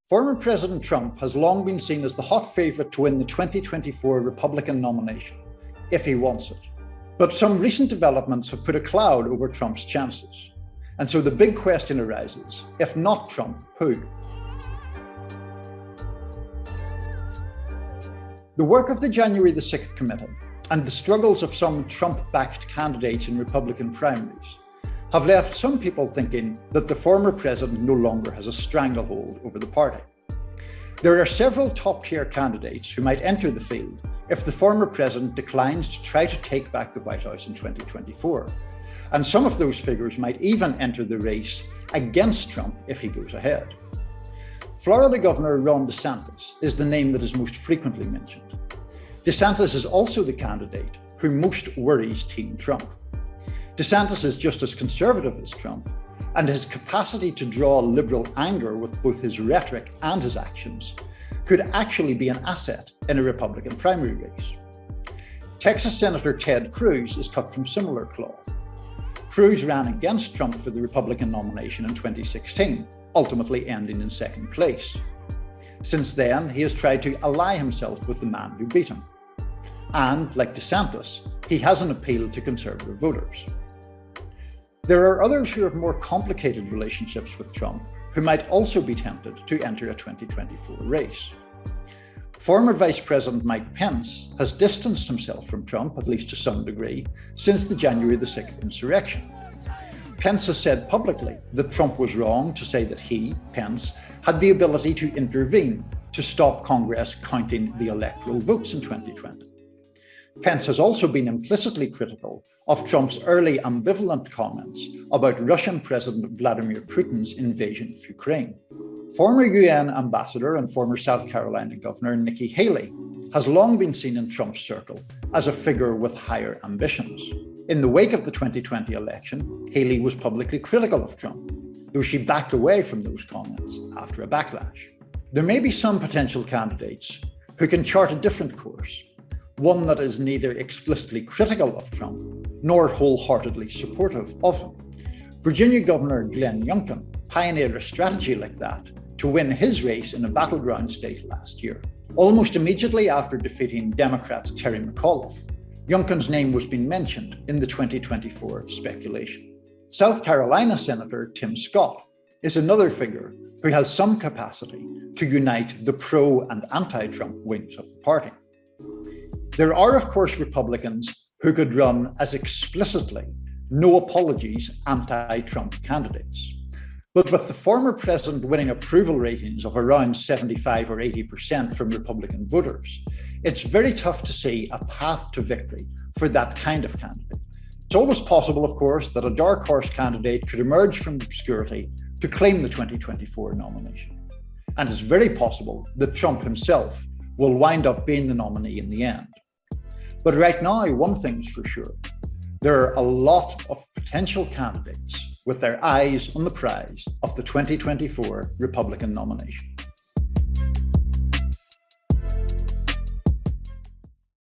Former President Trump has long been seen as the hot favourite to win the 2024 Republican nomination, if he wants it. But some recent developments have put a cloud over Trump's chances. And so the big question arises, if not Trump, who? The work of the January the 6th committee and the struggles of some Trump-backed candidates in Republican primaries have left some people thinking that the former president no longer has a stranglehold over the party. There are several top-tier candidates who might enter the field if the former president declines to try to take back the White House in 2024. And some of those figures might even enter the race against Trump if he goes ahead. Florida Governor Ron DeSantis is the name that is most frequently mentioned. DeSantis is also the candidate who most worries Team Trump. DeSantis is just as conservative as Trump, and his capacity to draw liberal anger with both his rhetoric and his actions could actually be an asset in a Republican primary race. Texas Senator Ted Cruz is cut from similar cloth. Cruz ran against Trump for the Republican nomination in 2016, ultimately ending in second place. Since then, he has tried to ally himself with the man who beat him. And, like DeSantis, he has an appeal to conservative voters. There are others who have more complicated relationships with Trump who might also be tempted to enter a 2024 race. Former Vice President Mike Pence has distanced himself from Trump, at least to some degree, since the January the 6th insurrection. Pence has said publicly that Trump was wrong to say that he, Pence, had the ability to intervene to stop Congress counting the electoral votes in 2020. Pence has also been implicitly critical of Trump's early ambivalent comments about Russian President Vladimir Putin's invasion of Ukraine. Former UN ambassador and former South Carolina Governor Nikki Haley has long been seen in Trump's circle as a figure with higher ambitions. In the wake of the 2020 election, Haley was publicly critical of Trump, though she backed away from those comments after a backlash. There may be some potential candidates who can chart a different course, one that is neither explicitly critical of Trump nor wholeheartedly supportive of him. Virginia Governor Glenn Youngkin pioneered a strategy like that to win his race in a battleground state last year. Almost immediately after defeating Democrat Terry McAuliffe, Youngkin's name was being mentioned in the 2024 speculation. South Carolina Senator Tim Scott is another figure who has some capacity to unite the pro and anti-Trump wings of the party. There are, of course, Republicans who could run as explicitly no apologies anti-Trump candidates. But with the former president winning approval ratings of around 75 or 80% from Republican voters, it's very tough to see a path to victory for that kind of candidate. It's always possible, of course, that a dark horse candidate could emerge from obscurity to claim the 2024 nomination. And it's very possible that Trump himself will wind up being the nominee in the end. But right now, one thing's for sure. There are a lot of potential candidates with their eyes on the prize of the 2024 Republican nomination.